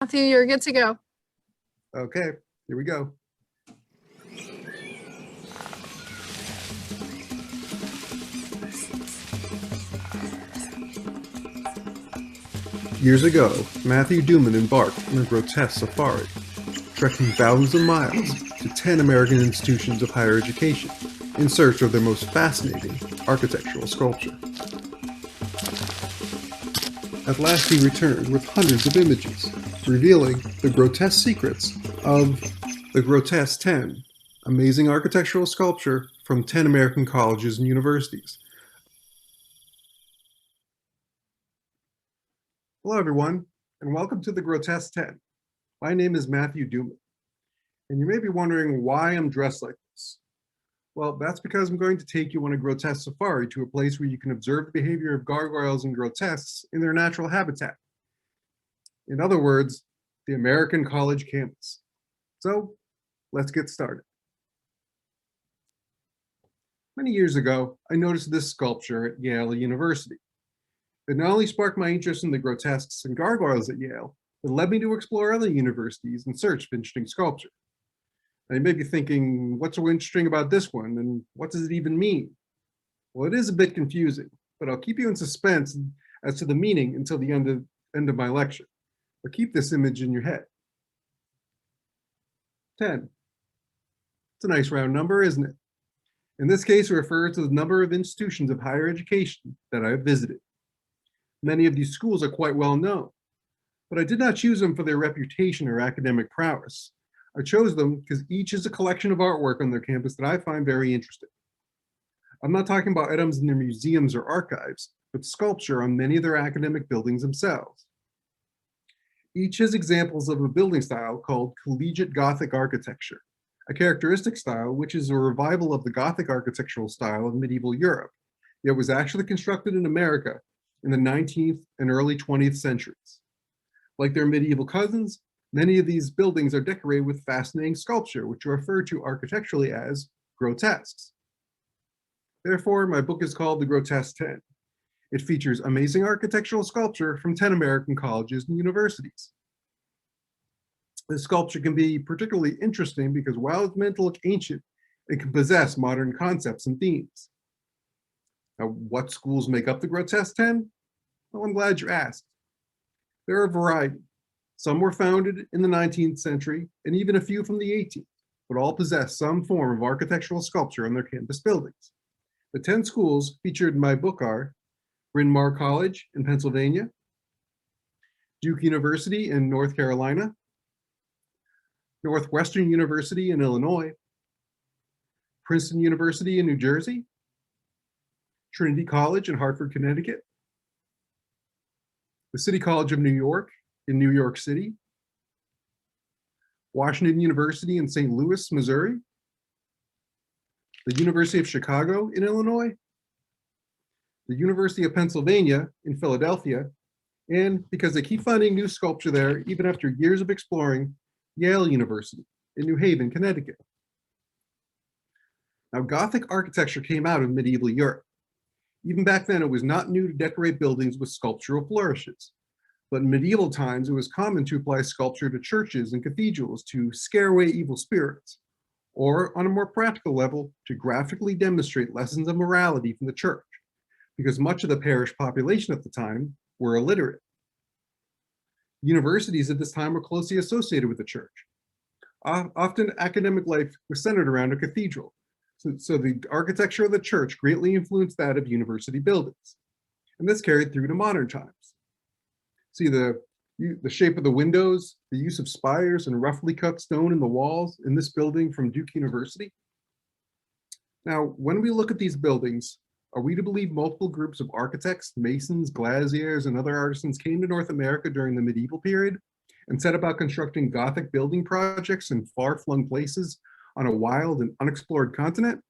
Matthew, you're good to go. Okay, here we go. Years ago, Mathew Duman embarked on a grotesque safari, trekking thousands of miles to 10 American institutions of higher education in search of their most fascinating architectural sculpture. At last he returned with hundreds of images, revealing the grotesque secrets of the Grotesque 10, amazing architectural sculpture from 10 American colleges and universities. Hello everyone, and welcome to the Grotesque 10. My name is Mathew Duman, and you may be wondering why I'm dressed like this. Well, that's because I'm going to take you on a grotesque safari to a place where you can observe the behavior of gargoyles and grotesques in their natural habitat. In other words, the American college campus. So, let's get started. Many years ago, I noticed this sculpture at Yale University. It not only sparked my interest in the grotesques and gargoyles at Yale, but led me to explore other universities and search for interesting sculpture. Now you may be thinking, what's so interesting about this one, and what does it even mean? Well, it is a bit confusing, but I'll keep you in suspense as to the meaning until the end of my lecture. But keep this image in your head. 10. It's a nice round number, isn't it? In this case, it refers to the number of institutions of higher education that I have visited. Many of these schools are quite well known, but I did not choose them for their reputation or academic prowess. I chose them because each is a collection of artwork on their campus that I find very interesting. I'm not talking about items in their museums or archives, but sculpture on many of their academic buildings themselves. Each has examples of a building style called Collegiate Gothic Architecture, a characteristic style which is a revival of the Gothic architectural style of medieval Europe, yet was actually constructed in America in the 19th and early 20th centuries. Like their medieval cousins, many of these buildings are decorated with fascinating sculpture, which are referred to architecturally as grotesques. Therefore, my book is called The Grotesque 10. It features amazing architectural sculpture from 10 American colleges and universities. This sculpture can be particularly interesting because while it's meant to look ancient, it can possess modern concepts and themes. Now, what schools make up the Grotesque 10? Well, I'm glad you asked. There are a variety. Some were founded in the 19th century, and even a few from the 18th, but all possess some form of architectural sculpture on their campus buildings. The 10 schools featured in my book are Bryn Mawr College in Pennsylvania, Duke University in North Carolina, Northwestern University in Illinois, Princeton University in New Jersey, Trinity College in Hartford, Connecticut, the City College of New York in New York City, Washington University in St. Louis, Missouri, the University of Chicago in Illinois, the University of Pennsylvania in Philadelphia, and because they keep finding new sculpture there, even after years of exploring, Yale University in New Haven, Connecticut. Now, Gothic architecture came out of medieval Europe. Even back then, it was not new to decorate buildings with sculptural flourishes. But in medieval times, it was common to apply sculpture to churches and cathedrals to scare away evil spirits, or on a more practical level, to graphically demonstrate lessons of morality from the church, because much of the parish population at the time were illiterate. Universities at this time were closely associated with the church. Often academic life was centered around a cathedral, so the architecture of the church greatly influenced that of university buildings. And this carried through to modern times. See the shape of the windows, the use of spires and roughly cut stone in the walls in this building from Duke University. Now, when we look at these buildings, are we to believe multiple groups of architects, masons, glaziers, and other artisans came to North America during the medieval period and set about constructing Gothic building projects in far-flung places on a wild and unexplored continent?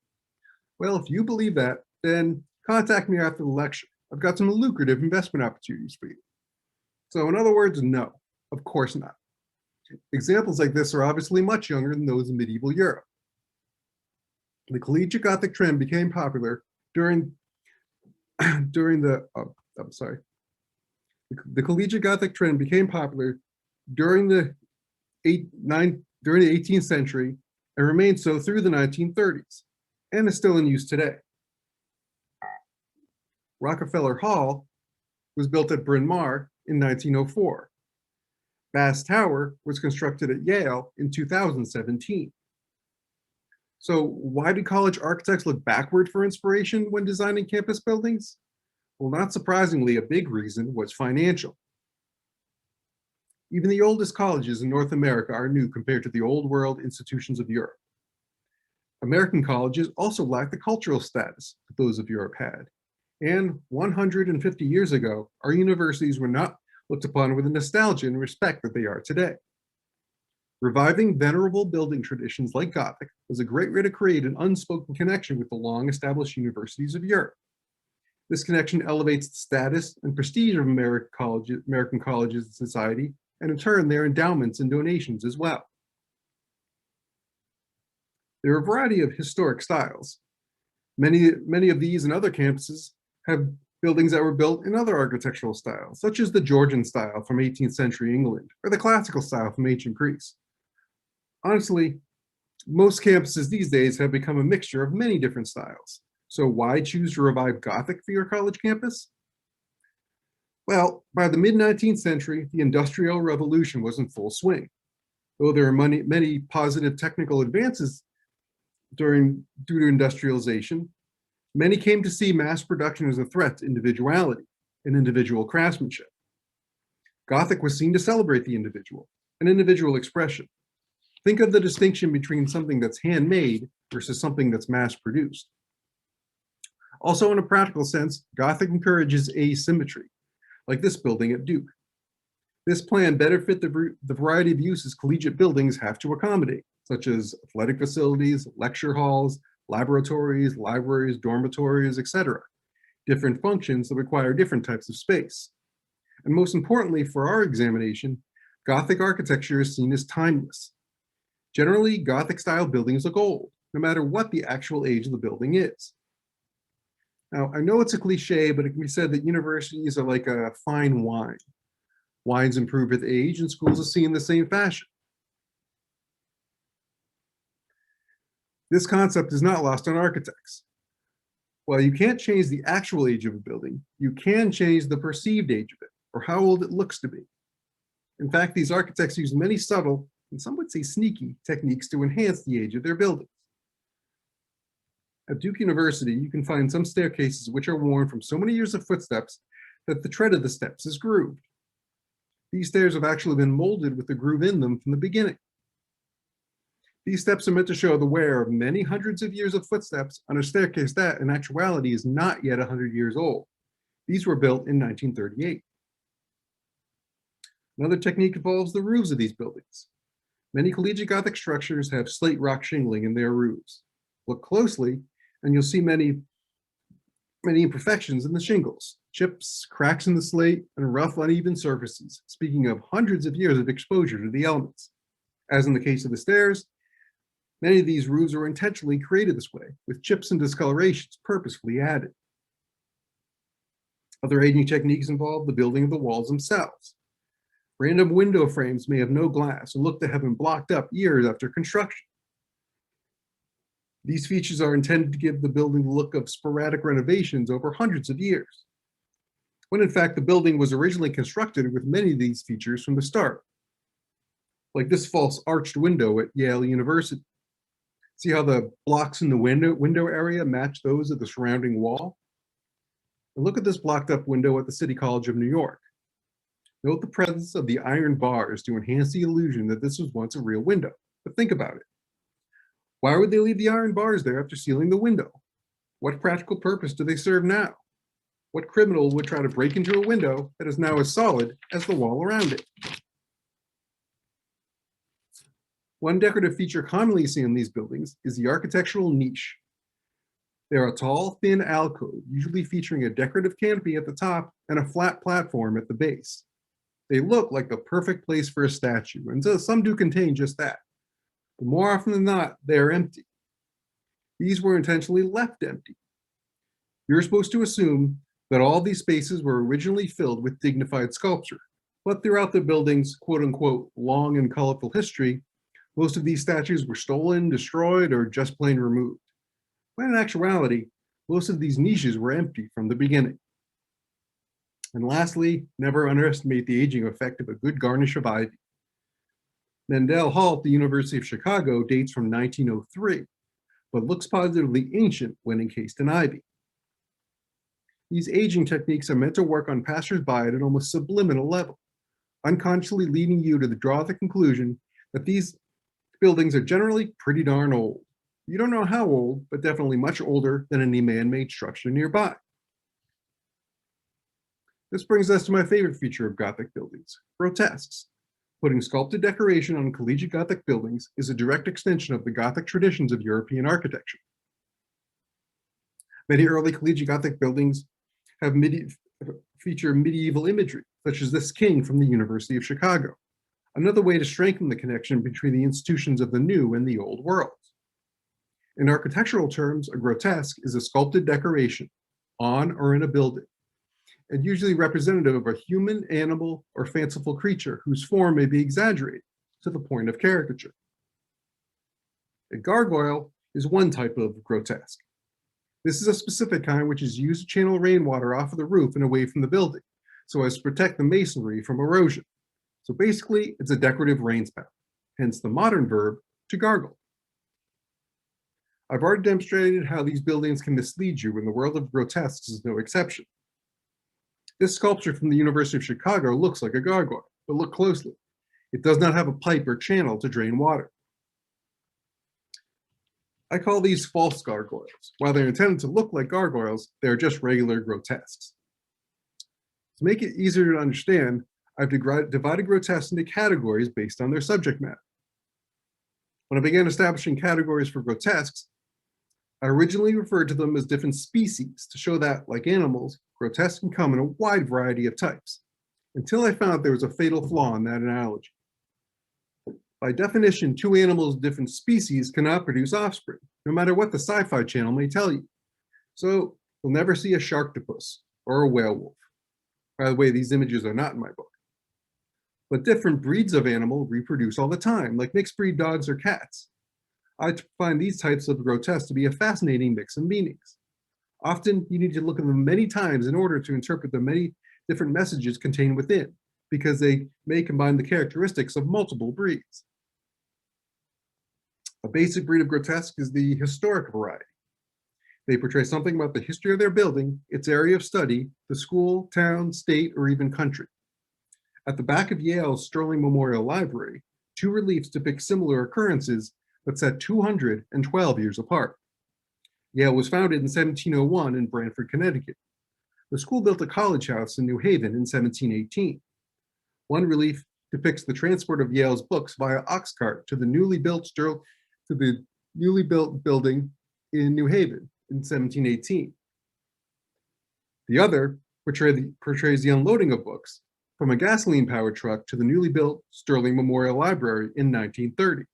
Well, if you believe that, then contact me after the lecture. I've got some lucrative investment opportunities for you. So in other words, no, of course not. Examples like this are obviously much younger than those in medieval Europe. The Collegiate Gothic trend became popular during the Collegiate Gothic trend became popular during the 18th century and remained so through the 1930s, and is still in use today. Rockefeller Hall was built at Bryn Mawr in 1904. Bass Tower was constructed at Yale in 2017. So why do college architects look backward for inspiration when designing campus buildings? Well, not surprisingly, a big reason was financial. Even the oldest colleges in North America are new compared to the old world institutions of Europe. American colleges also lack the cultural status that those of Europe had. And 150 years ago, our universities were not looked upon with the nostalgia and respect that they are today. Reviving venerable building traditions like Gothic was a great way to create an unspoken connection with the long-established universities of Europe. This connection elevates the status and prestige of American colleges and society, and in turn, their endowments and donations as well. There are a variety of historic styles. Many of these and other campuses have buildings that were built in other architectural styles, such as the Georgian style from 18th century England, or the classical style from ancient Greece. Honestly, most campuses these days have become a mixture of many different styles. So why choose to revive Gothic for your college campus? Well, by the mid-19th century, the Industrial Revolution was in full swing. Though there are many positive technical advances due to industrialization, many came to see mass production as a threat to individuality and individual craftsmanship. Gothic was seen to celebrate the individual, an individual expression. Think of the distinction between something that's handmade versus something that's mass-produced. Also, in a practical sense, Gothic encourages asymmetry, like this building at Duke. This plan better fit the variety of uses collegiate buildings have to accommodate, such as athletic facilities, lecture halls, laboratories, libraries, dormitories, etc. Different functions that require different types of space. And most importantly for our examination, Gothic architecture is seen as timeless. Generally, Gothic-style buildings look old, no matter what the actual age of the building is. Now, I know it's a cliche, but it can be said that universities are like a fine wine. Wines improve with age, and schools are seen in the same fashion. This concept is not lost on architects. While you can't change the actual age of a building, you can change the perceived age of it, or how old it looks to be. In fact, these architects use many subtle, and some would say sneaky, techniques to enhance the age of their buildings. At Duke University, you can find some staircases which are worn from so many years of footsteps that the tread of the steps is grooved. These stairs have actually been molded with the groove in them from the beginning. These steps are meant to show the wear of many hundreds of years of footsteps on a staircase that, in actuality, is not yet 100 years old. These were built in 1938. Another technique involves the roofs of these buildings. Many collegiate Gothic structures have slate rock shingling in their roofs. Look closely, and you'll see many imperfections in the shingles, chips, cracks in the slate, and rough, uneven surfaces, speaking of hundreds of years of exposure to the elements. As in the case of the stairs, many of these roofs are intentionally created this way, with chips and discolorations purposefully added. Other aging techniques involve the building of the walls themselves. Random window frames may have no glass and look to have been blocked up years after construction. These features are intended to give the building the look of sporadic renovations over hundreds of years, when in fact the building was originally constructed with many of these features from the start, like this false arched window at Yale University. See how the blocks in the window area match those of the surrounding wall? And look at this blocked up window at the City College of New York. Note the presence of the iron bars to enhance the illusion that this was once a real window. But think about it. Why would they leave the iron bars there after sealing the window? What practical purpose do they serve now? What criminal would try to break into a window that is now as solid as the wall around it? One decorative feature commonly seen in these buildings is the architectural niche. They are a tall, thin alcove, usually featuring a decorative canopy at the top and a flat platform at the base. They look like the perfect place for a statue, and so some do contain just that. But more often than not, they are empty. These were intentionally left empty. You're supposed to assume that all these spaces were originally filled with dignified sculpture, But throughout the building's quote-unquote long and colorful history, most of these statues were stolen, destroyed, or just plain removed. When in actuality, most of these niches were empty from the beginning. And lastly, never underestimate the aging effect of a good garnish of ivy. Mendel Hall at the University of Chicago dates from 1903, but looks positively ancient when encased in ivy. These aging techniques are meant to work on passersby at an almost subliminal level, unconsciously leading you to draw the conclusion that these buildings are generally pretty darn old. You don't know how old, but definitely much older than any man-made structure nearby. This brings us to my favorite feature of Gothic buildings, grotesques. Putting sculpted decoration on collegiate Gothic buildings is a direct extension of the Gothic traditions of European architecture. Many early collegiate Gothic buildings have feature medieval imagery, such as this king from the University of Chicago, another way to strengthen the connection between the institutions of the new and the old worlds. In architectural terms, a grotesque is a sculpted decoration on or in a building, and usually representative of a human, animal, or fanciful creature whose form may be exaggerated to the point of caricature. A gargoyle is one type of grotesque. This is a specific kind which is used to channel rainwater off of the roof and away from the building, so as to protect the masonry from erosion. So basically, it's a decorative rain spout, hence the modern verb to gargle. I've already demonstrated how these buildings can mislead you, and the world of grotesques is no exception. This sculpture from the University of Chicago looks like a gargoyle, but look closely. It does not have a pipe or channel to drain water. I call these false gargoyles. While they're intended to look like gargoyles, they're just regular grotesques. To make it easier to understand, I've divided grotesques into categories based on their subject matter. When I began establishing categories for grotesques, I originally referred to them as different species to show that, like animals, grotesques can come in a wide variety of types, until I found there was a fatal flaw in that analogy. By definition, two animals of different species cannot produce offspring, no matter what the sci-fi channel may tell you. So you'll never see a sharktopus or a whale-wolf. By the way, these images are not in my book. But different breeds of animal reproduce all the time, like mixed breed dogs or cats. I find these types of grotesques to be a fascinating mix of meanings. Often, you need to look at them many times in order to interpret the many different messages contained within, because they may combine the characteristics of multiple breeds. A basic breed of grotesque is the historic variety. They portray something about the history of their building, its area of study, the school, town, state, or even country. At the back of Yale's Sterling Memorial Library, two reliefs depict similar occurrences, but set 212 years apart. Yale was founded in 1701 in Branford, Connecticut. The school built a college house in New Haven in 1718. One relief depicts the transport of Yale's books via ox cart to the newly built building in New Haven in 1718. The other portrays the unloading of books from a gasoline-powered truck to the newly built Sterling Memorial Library in 1930.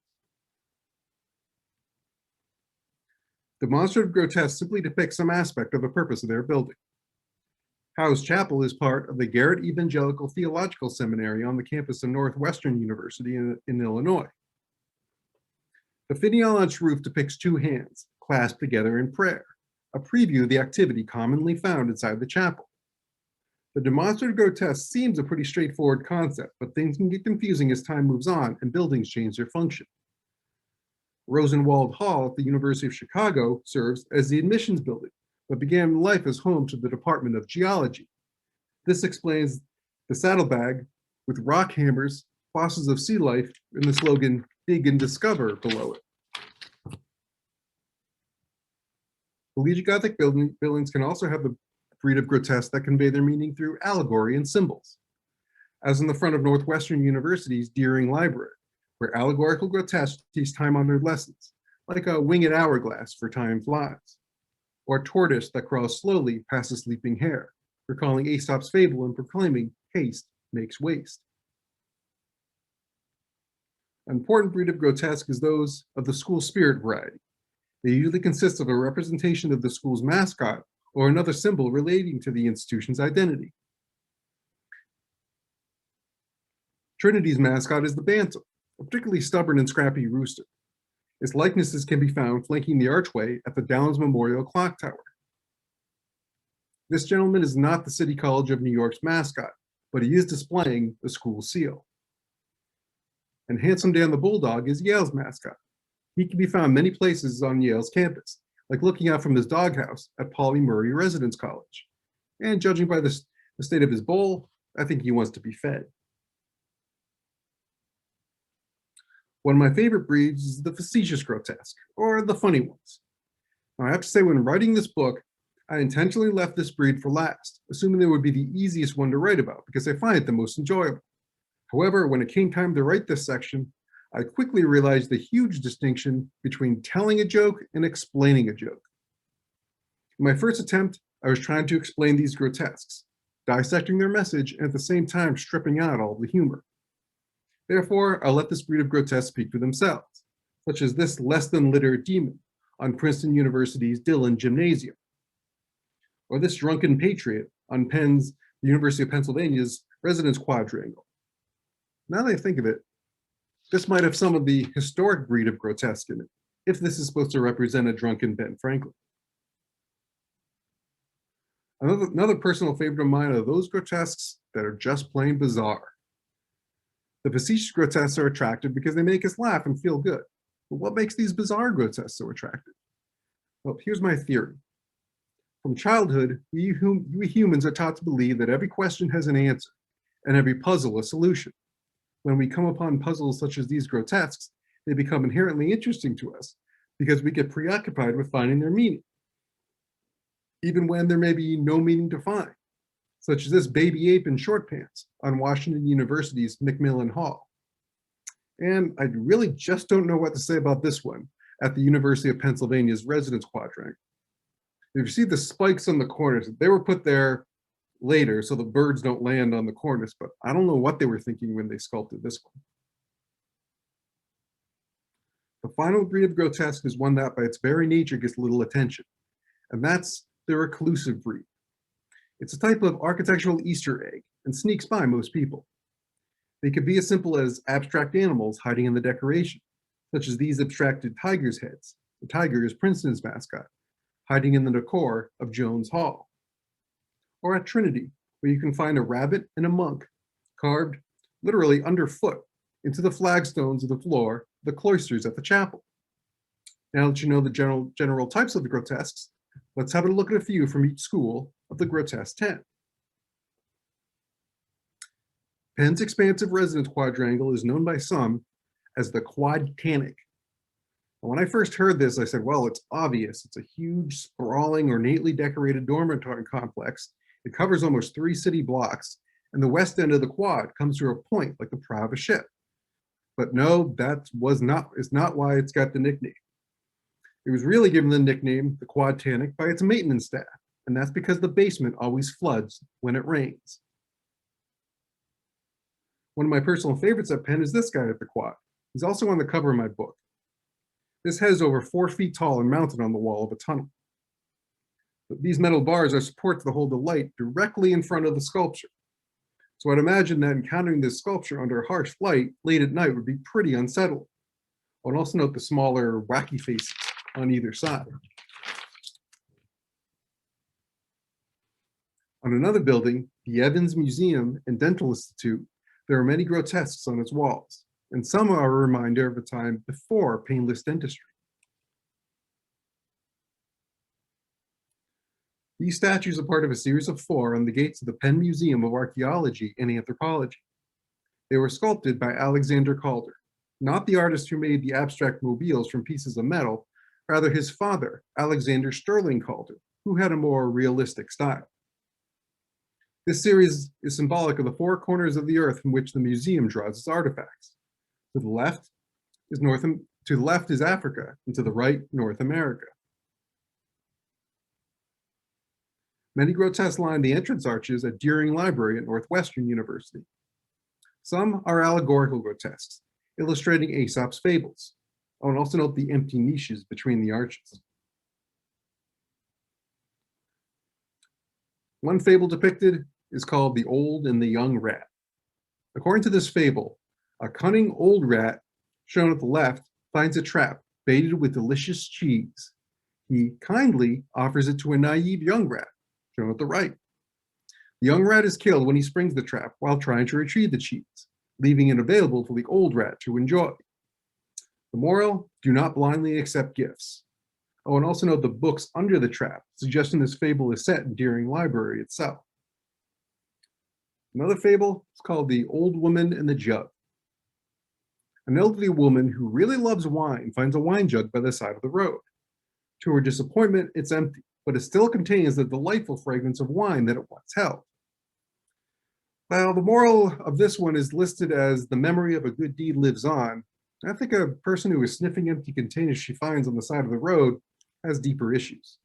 Demonstrative grotesque simply depicts some aspect of the purpose of their building. Howe's Chapel is part of the Garrett Evangelical Theological Seminary on the campus of Northwestern University in Illinois. The finial on its roof depicts two hands clasped together in prayer, a preview of the activity commonly found inside the chapel. The demonstrative grotesque seems a pretty straightforward concept, but things can get confusing as time moves on and buildings change their function. Rosenwald Hall at the University of Chicago serves as the admissions building, but began life as home to the Department of Geology. This explains the saddlebag with rock hammers, fossils of sea life, and the slogan, "Dig and Discover" below it. Collegiate Gothic buildings can also have the breed of grotesque that convey their meaning through allegory and symbols, as in the front of Northwestern University's Deering Library, where allegorical grotesque teach time-honored lessons, like a winged hourglass for time flies, or a tortoise that crawls slowly past a sleeping hare, recalling Aesop's fable and proclaiming haste makes waste. An important breed of grotesque is those of the school spirit variety. They usually consist of a representation of the school's mascot or another symbol relating to the institution's identity. Trinity's mascot is the bantam, a particularly stubborn and scrappy rooster. Its likenesses can be found flanking the archway at the Downs Memorial Clock Tower. This gentleman is not the City College of New York's mascot, but he is displaying the school seal. And Handsome Dan the Bulldog is Yale's mascot. He can be found many places on Yale's campus, like looking out from his doghouse at Pauli Murray Residence College. And judging by the state of his bowl, I think he wants to be fed. One of my favorite breeds is the facetious grotesque, or the funny ones. Now, I have to say, when writing this book, I intentionally left this breed for last, assuming it would be the easiest one to write about because I find it the most enjoyable. However, when it came time to write this section, I quickly realized the huge distinction between telling a joke and explaining a joke. In my first attempt, I was trying to explain these grotesques, dissecting their message and at the same time stripping out all the humor. Therefore, I'll let this breed of grotesques speak for themselves, such as this less than literate demon on Princeton University's Dillon Gymnasium, or this drunken patriot on Penn's, the University of Pennsylvania's Residence Quadrangle. Now that I think of it, this might have some of the historic breed of grotesque in it, if this is supposed to represent a drunken Ben Franklin. Another personal favorite of mine are those grotesques that are just plain bizarre. The facetious grotesques are attractive because they make us laugh and feel good. But what makes these bizarre grotesques so attractive? Well, here's my theory. From childhood, we humans are taught to believe that every question has an answer and every puzzle a solution. When we come upon puzzles such as these grotesques, they become inherently interesting to us because we get preoccupied with finding their meaning, even when there may be no meaning to find, such as this baby ape in short pants on Washington University's McMillan Hall. And I really just don't know what to say about this one at the University of Pennsylvania's Residence Quadrangle. If you see the spikes on the corners, they were put there later so the birds don't land on the cornice, but I don't know what they were thinking when they sculpted this one. The final breed of grotesque is one that by its very nature gets little attention, and that's the reclusive breed. It's a type of architectural Easter egg and sneaks by most people. They could be as simple as abstract animals hiding in the decoration, such as these abstracted tigers' heads. The tiger is Princeton's mascot, hiding in the decor of Jones Hall. Or at Trinity, where you can find a rabbit and a monk carved literally underfoot into the flagstones of the floor, the cloisters at the chapel. Now that you know the general types of the grotesques, let's have a look at a few from each school of the grotesque 10. Penn's expansive residence quadrangle is known by some as the Quadtannic. When I first heard this, I said, well, it's obvious. It's a huge, sprawling, ornately decorated dormitory complex. It covers almost 3 city blocks, and the west end of the quad comes to a point like the prow of a ship. But no, is not why it's got the nickname. It was really given the nickname, the Quadtannic, by its maintenance staff, and that's because the basement always floods when it rains. One of my personal favorites at Penn is this guy at the quad. He's also on the cover of my book. This head is over 4 feet tall and mounted on the wall of a tunnel. But these metal bars are supports that hold the light directly in front of the sculpture. So I'd imagine that encountering this sculpture under harsh light late at night would be pretty unsettling. I'd also note the smaller, wacky faces on either side. On another building, the Evans Museum and Dental Institute, there are many grotesques on its walls, and some are a reminder of a time before painless dentistry. These statues are part of a series of 4 on the gates of the Penn Museum of Archaeology and Anthropology. They were sculpted by Alexander Calder, not the artist who made the abstract mobiles from pieces of metal, rather his father, Alexander Sterling Calder, who had a more realistic style. This series is symbolic of the 4 corners of the earth from which the museum draws its artifacts. To the left is Africa, and to the right, North America. Many grotesques line the entrance arches at Deering Library at Northwestern University. Some are allegorical grotesques, illustrating Aesop's fables. I would also note the empty niches between the arches. One fable depicted is called The Old and the Young Rat. According to this fable, a cunning old rat, shown at the left, finds a trap baited with delicious cheese. He kindly offers it to a naive young rat, shown at the right. The young rat is killed when he springs the trap while trying to retrieve the cheese, leaving it available for the old rat to enjoy. The moral, do not blindly accept gifts. Oh, and also note the books under the trap, suggesting this fable is set in Deering Library itself. Another fable is called The Old Woman and the Jug. An elderly woman who really loves wine finds a wine jug by the side of the road. To her disappointment, it's empty, but it still contains the delightful fragrance of wine that it once held. Well, the moral of this one is listed as the memory of a good deed lives on. I think a person who is sniffing empty containers she finds on the side of the road has deeper issues.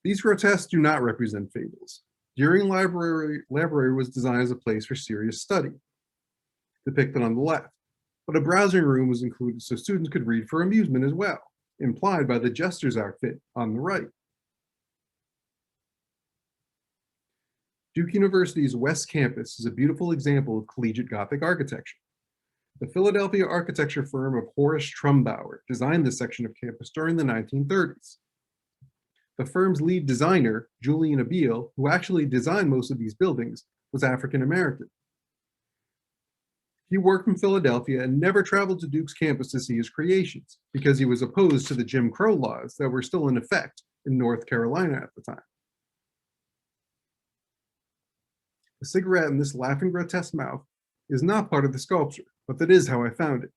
These grotesques do not represent fables. Deering Library was designed as a place for serious study, depicted on the left, but a browsing room was included so students could read for amusement as well, implied by the jester's outfit on the right. Duke University's West Campus is a beautiful example of collegiate Gothic architecture. The Philadelphia architecture firm of Horace Trumbauer designed this section of campus during the 1930s. The firm's lead designer, Julian Abele, who actually designed most of these buildings, was African American. He worked in Philadelphia and never traveled to Duke's campus to see his creations because he was opposed to the Jim Crow laws that were still in effect in North Carolina at the time. The cigarette in this laughing grotesque mouth is not part of the sculpture, but that is how I found it.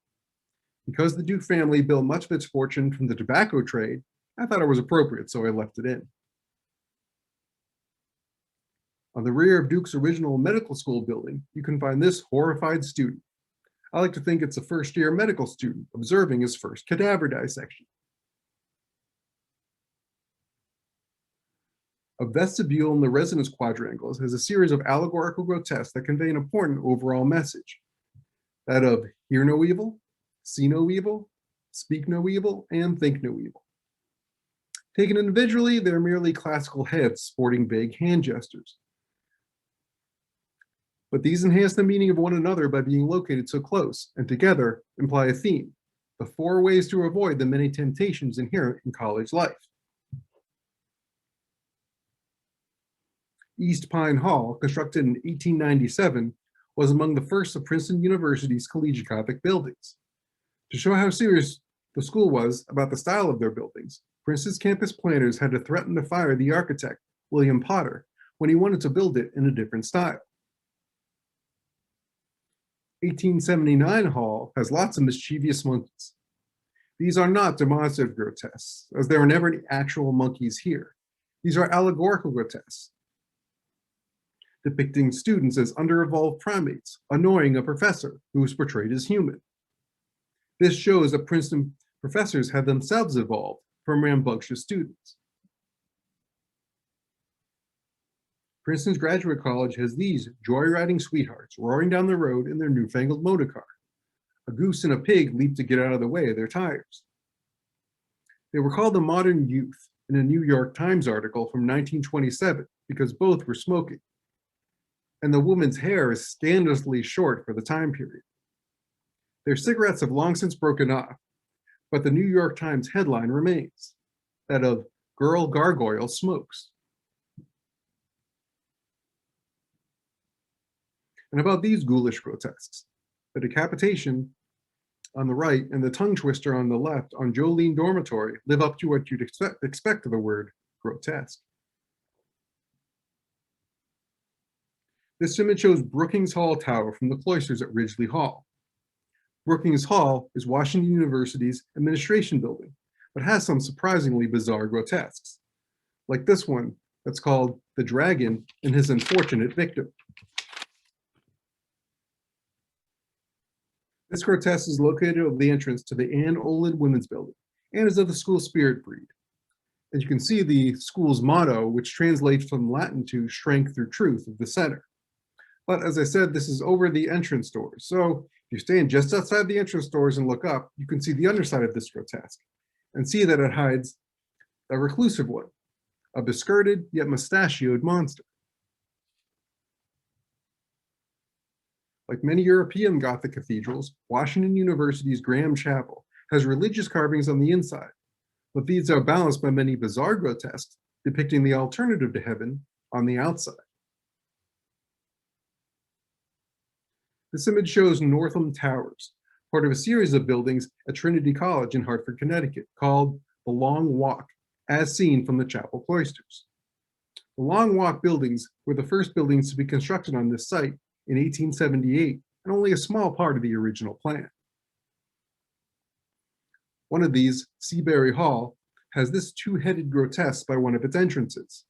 Because the Duke family built much of its fortune from the tobacco trade, I thought it was appropriate, so I left it in. On the rear of Duke's original medical school building, you can find this horrified student. I like to think it's a first-year medical student observing his first cadaver dissection. A vestibule in the residence quadrangles has a series of allegorical grotesques that convey an important overall message. That of hear no evil, see no evil, speak no evil, and think no evil. Taken individually, they're merely classical heads sporting vague hand gestures. But these enhance the meaning of one another by being located so close, and together imply a theme: the 4 ways to avoid the many temptations inherent in college life. East Pine Hall, constructed in 1897, was among the first of Princeton University's Collegiate Gothic buildings. To show how serious the school was about the style of their buildings, Princeton's campus planners had to threaten to fire the architect, William Potter, when he wanted to build it in a different style. 1879 Hall has lots of mischievous monkeys. These are not demonstrative grotesques, as there are never any actual monkeys here. These are allegorical grotesques, depicting students as under-evolved primates, annoying a professor who is portrayed as human. This shows that Princeton professors had themselves evolved from rambunctious students. Princeton's Graduate College has these joyriding sweethearts roaring down the road in their newfangled motor car. A goose and a pig leap to get out of the way of their tires. They were called the modern youth in a New York Times article from 1927 because both were smoking. And the woman's hair is scandalously short for the time period. Their cigarettes have long since broken off, but the New York Times headline remains, that of "Girl Gargoyle Smokes." And about these ghoulish grotesques, the decapitation on the right and the tongue twister on the left on Jolene Dormitory live up to what you'd expect of the word grotesque. This image shows Brookings Hall Tower from the Cloisters at Ridgely Hall. Brookings Hall is Washington University's administration building, but has some surprisingly bizarre grotesques, like this one that's called The Dragon and His Unfortunate Victim. This grotesque is located over the entrance to the Anne Olin Women's Building and is of the school spirit breed. As you can see, the school's motto, which translates from Latin to strength through truth, of the center. But as I said, this is over the entrance doors. So if you stand just outside the entrance doors and look up, you can see the underside of this grotesque and see that it hides a reclusive one, a beskirted yet mustachioed monster. Like many European Gothic cathedrals, Washington University's Graham Chapel has religious carvings on the inside, but these are balanced by many bizarre grotesques depicting the alternative to heaven on the outside. This image shows Northam Towers, part of a series of buildings at Trinity College in Hartford, Connecticut, called the Long Walk, as seen from the chapel cloisters. The Long Walk buildings were the first buildings to be constructed on this site in 1878, and only a small part of the original plan. One of these, Seabury Hall, has this two-headed grotesque by one of its entrances.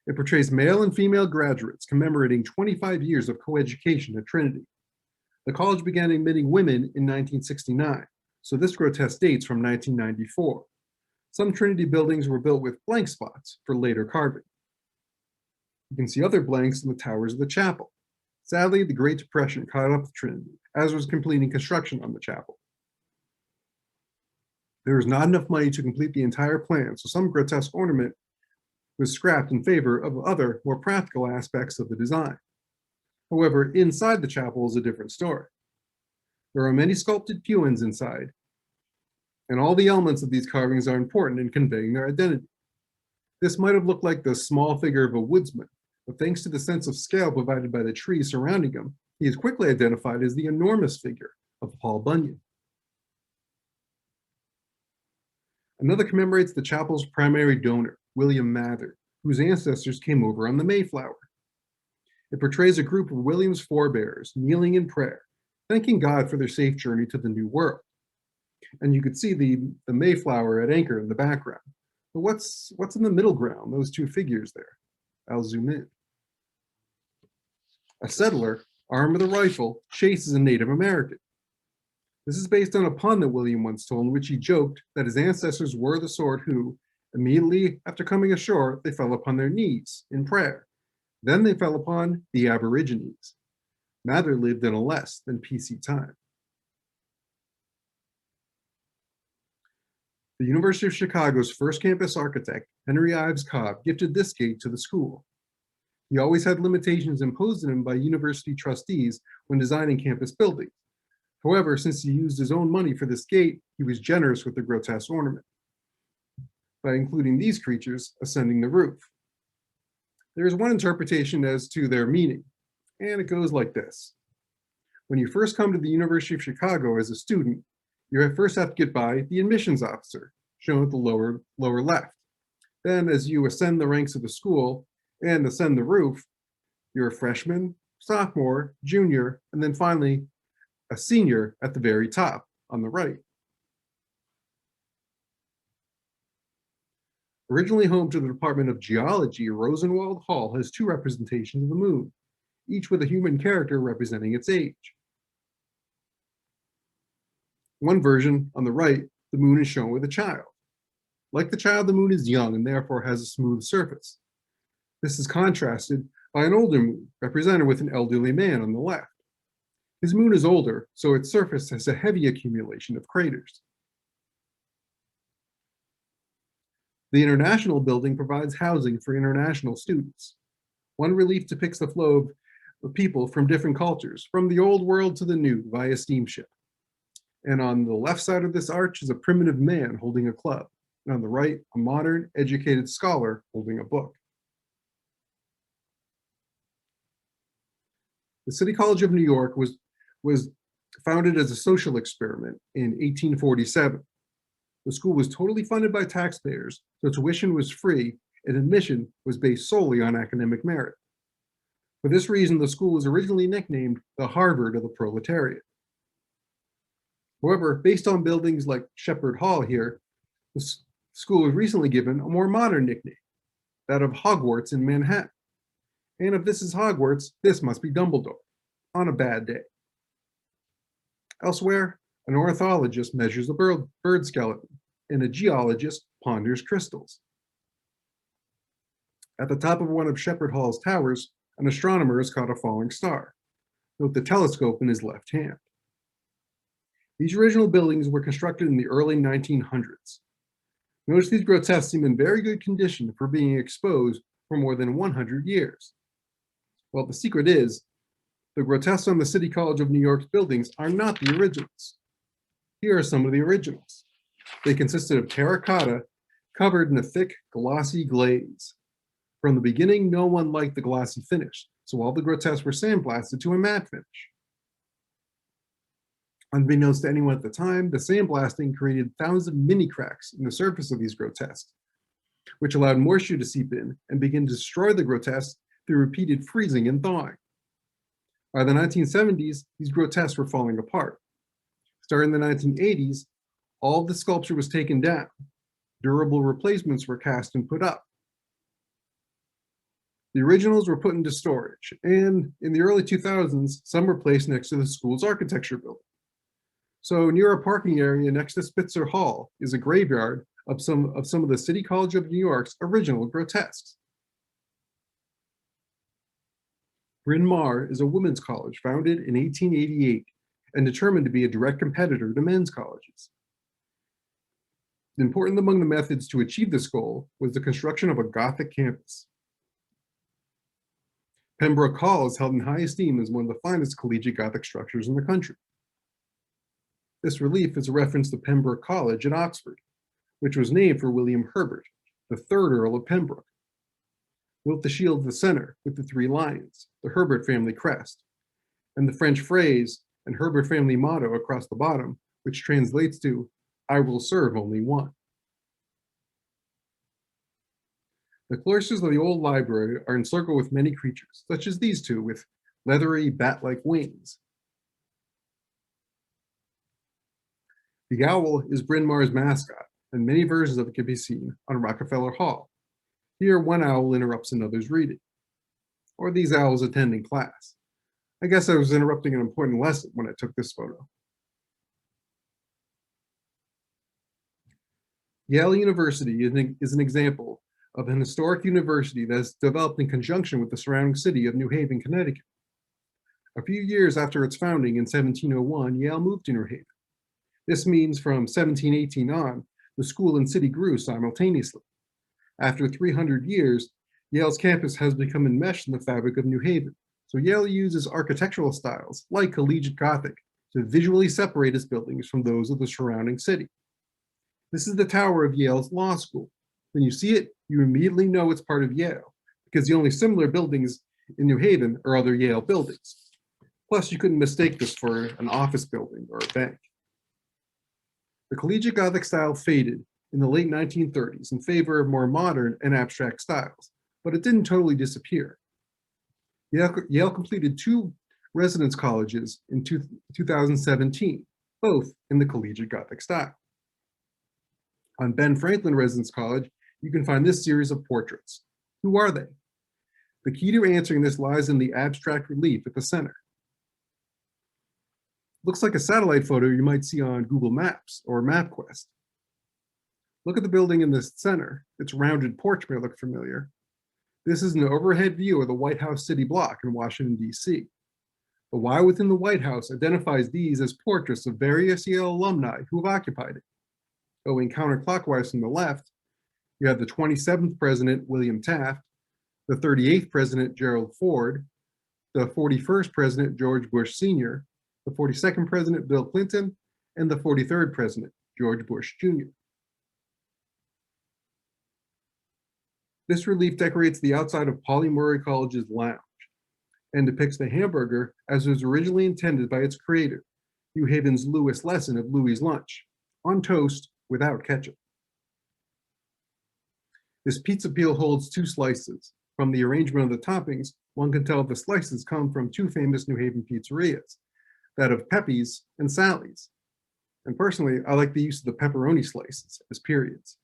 It portrays male and female graduates commemorating 25 years of coeducation at Trinity. The college began admitting women in 1969, so this grotesque dates from 1994. Some Trinity buildings were built with blank spots for later carving. You can see other blanks in the towers of the chapel. Sadly, the Great Depression caught up with Trinity, as was completing construction on the chapel. There was not enough money to complete the entire plan, so some grotesque ornament was scrapped in favor of other, more practical aspects of the design. However, inside the chapel is a different story. There are many sculpted pewins inside, and all the elements of these carvings are important in conveying their identity. This might have looked like the small figure of a woodsman, but thanks to the sense of scale provided by the trees surrounding him, he is quickly identified as the enormous figure of Paul Bunyan. Another commemorates the chapel's primary donor, William Mather, whose ancestors came over on the Mayflower. It portrays a group of William's forebears kneeling in prayer, thanking God for their safe journey to the New World. And you could see the Mayflower at anchor in the background. But what's in the middle ground, those two figures there? I'll zoom in. A settler, armed with a rifle, chases a Native American. This is based on a pun that William once told, in which he joked that his ancestors were the sort who, immediately after coming ashore, they fell upon their knees in prayer. Then they fell upon the Aborigines. Mather lived in a less than PC time. The University of Chicago's first campus architect, Henry Ives Cobb, gifted this gate to the school. He always had limitations imposed on him by university trustees when designing campus buildings. However, since he used his own money for this gate, he was generous with the grotesque ornament, by including these creatures ascending the roof. There is one interpretation as to their meaning, and it goes like this. When you first come to the University of Chicago as a student, you first have to get by the admissions officer, shown at the lower left. Then as you ascend the ranks of the school and ascend the roof, you're a freshman, sophomore, junior, and then finally a senior at the very top on the right. Originally home to the Department of Geology, Rosenwald Hall has two representations of the moon, each with a human character representing its age. One version, on the right, the moon is shown with a child. Like the child, the moon is young and therefore has a smooth surface. This is contrasted by an older moon, represented with an elderly man on the left. His moon is older, so its surface has a heavy accumulation of craters. The International Building provides housing for international students. One relief depicts the flow of people from different cultures, from the old world to the new, via steamship. And on the left side of this arch is a primitive man holding a club, and on the right, a modern, educated scholar holding a book. The City College of New York was founded as a social experiment in 1847. The school was totally funded by taxpayers, so tuition was free, and admission was based solely on academic merit. For this reason, the school was originally nicknamed the Harvard of the proletariat. However, based on buildings like Shepherd Hall here, the school was recently given a more modern nickname, that of Hogwarts in Manhattan. And if this is Hogwarts, this must be Dumbledore, on a bad day. Elsewhere, an ornithologist measures a bird skeleton, and a geologist ponders crystals. At the top of one of Shepherd Hall's towers, an astronomer has caught a falling star. Note the telescope in his left hand. These original buildings were constructed in the early 1900s. Notice these grotesques seem in very good condition for being exposed for more than 100 years. Well, the secret is The grotesques on the City College of New York's buildings are not the originals. Here are some of the originals. They consisted of terracotta covered in a thick, glossy glaze. From the beginning, no one liked the glossy finish, so all the grotesques were sandblasted to a matte finish. Unbeknownst to anyone at the time, the sandblasting created thousands of mini cracks in the surface of these grotesques, which allowed moisture to seep in and begin to destroy the grotesques through repeated freezing and thawing. By the 1970s, these grotesques were falling apart. Starting in the 1980s, all of the sculpture was taken down. Durable replacements were cast and put up. The originals were put into storage, and in the early 2000s, some were placed next to the school's architecture building. So near a parking area next to Spitzer Hall is a graveyard of some of the City College of New York's original grotesques. Bryn Mawr is a women's college founded in 1888 and determined to be a direct competitor to men's colleges. Important among the methods to achieve this goal was the construction of a Gothic campus. Pembroke Hall is held in high esteem as one of the finest collegiate Gothic structures in the country. This relief is a reference to Pembroke College at Oxford, which was named for William Herbert, the third Earl of Pembroke. Built the shield at the center with the three lions, the Herbert family crest, and the French phrase and Herbert family motto across the bottom, which translates to, "I will serve only one." The cloisters of the old library are encircled with many creatures, such as these two with leathery bat-like wings. The owl is Bryn Mawr's mascot, and many versions of it can be seen on Rockefeller Hall. Here, one owl interrupts another's reading, or these owls attending class. I guess I was interrupting an important lesson when I took this photo. Yale University is an example of an historic university that has developed in conjunction with the surrounding city of New Haven, Connecticut. A few years after its founding in 1701, Yale moved to New Haven. This means from 1718 on, the school and city grew simultaneously. After 300 years, Yale's campus has become enmeshed in the fabric of New Haven, so Yale uses architectural styles like Collegiate Gothic to visually separate its buildings from those of the surrounding city. This is the tower of Yale's law school. When you see it, you immediately know it's part of Yale, because the only similar buildings in New Haven are other Yale buildings. Plus, you couldn't mistake this for an office building or a bank. The Collegiate Gothic style faded in the late 1930s in favor of more modern and abstract styles, but it didn't totally disappear. Yale completed 2 residence colleges in 2017, both in the Collegiate Gothic style. On Ben Franklin Residence College, you can find this series of portraits. Who are they? The key to answering this lies in the abstract relief at the center. Looks like a satellite photo you might see on Google Maps or MapQuest. Look at the building in the center. Its rounded porch may look familiar. This is an overhead view of the White House city block in Washington, D.C. The Y within the White House identifies these as portraits of various Yale alumni who have occupied it. Going counterclockwise from the left, you have the 27th president, William Taft, the 38th president, Gerald Ford, the 41st president, George Bush Sr., the 42nd president, Bill Clinton, and the 43rd president, George Bush Jr. This relief decorates the outside of Pauli Murray College's lounge and depicts the hamburger as was originally intended by its creator, New Haven's Louis Lesson of Louis' Lunch, on toast without ketchup. This pizza peel holds 2 slices. From the arrangement of the toppings, one can tell the slices come from 2 famous New Haven pizzerias, that of Pepe's and Sally's. And personally, I like the use of the pepperoni slices as periods.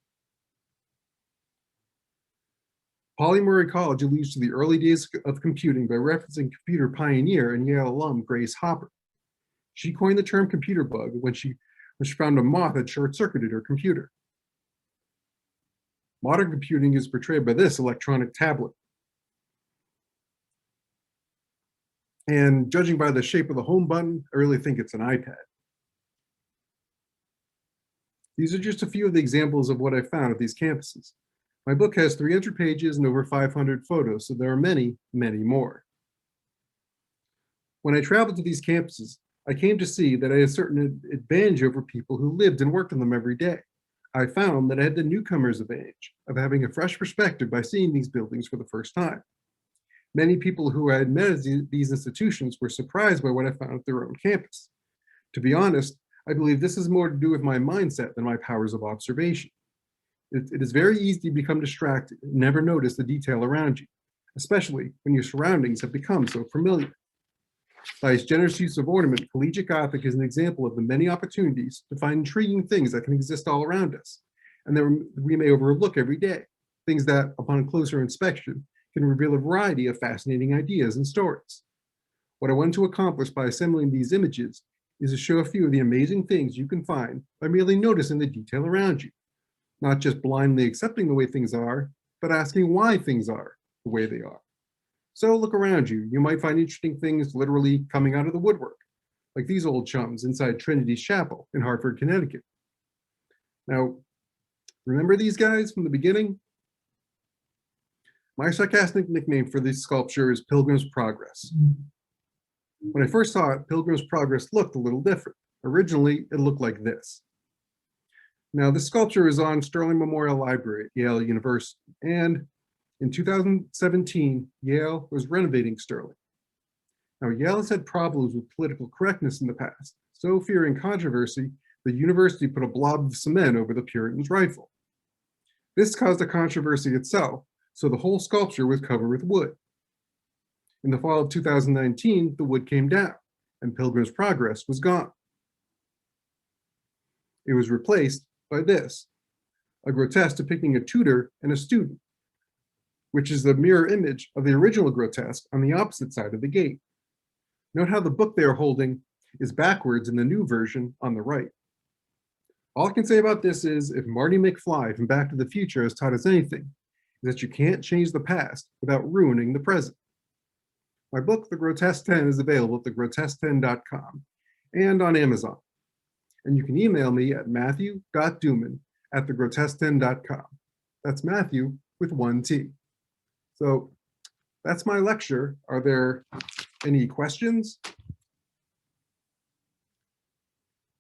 Pauli Murray College alludes to the early days of computing by referencing computer pioneer and Yale alum Grace Hopper. She coined the term computer bug when she found a moth had short-circuited her computer. Modern computing is portrayed by this electronic tablet. And judging by the shape of the home button, I really think it's an iPad. These are just a few of the examples of what I found at these campuses. My book has 300 pages and over 500 photos, so there are many, many more. When I traveled to these campuses, I came to see that I had a certain advantage over people who lived and worked in them every day. I found that I had the newcomer's advantage of having a fresh perspective by seeing these buildings for the first time. Many people who I had met at these institutions were surprised by what I found at their own campus. To be honest, I believe this is more to do with my mindset than my powers of observation. It is very easy to become distracted and never notice the detail around you, especially when your surroundings have become so familiar. By its generous use of ornament, Collegiate Gothic is an example of the many opportunities to find intriguing things that can exist all around us, and that we may overlook every day, things that, upon closer inspection, can reveal a variety of fascinating ideas and stories. What I want to accomplish by assembling these images is to show a few of the amazing things you can find by merely noticing the detail around you, not just blindly accepting the way things are, but asking why things are the way they are. So look around you. You might find interesting things literally coming out of the woodwork, like these old chums inside Trinity's Chapel in Hartford, Connecticut. Now, remember these guys from the beginning? My sarcastic nickname for this sculpture is Pilgrim's Progress. When I first saw it, Pilgrim's Progress looked a little different. Originally, it looked like this. Now, this sculpture is on Sterling Memorial Library at Yale University, and in 2017, Yale was renovating Sterling. Now, Yale has had problems with political correctness in the past, so fearing controversy, the university put a blob of cement over the Puritan's rifle. This caused a controversy itself, so the whole sculpture was covered with wood. In the fall of 2019, the wood came down, and Pilgrim's Progress was gone. It was replaced by this, a grotesque depicting a tutor and a student, which is the mirror image of the original grotesque on the opposite side of the gate. Note how the book they are holding is backwards in the new version on the right. All I can say about this is, if Marty McFly from Back to the Future has taught us anything, is that you can't change the past without ruining the present. My book, The Grotesque 10, is available at thegrotesque10.com and on Amazon. And you can email me at mathew.duman@thegrotesque10.com. That's Matthew with one T. So that's my lecture. Are there any questions?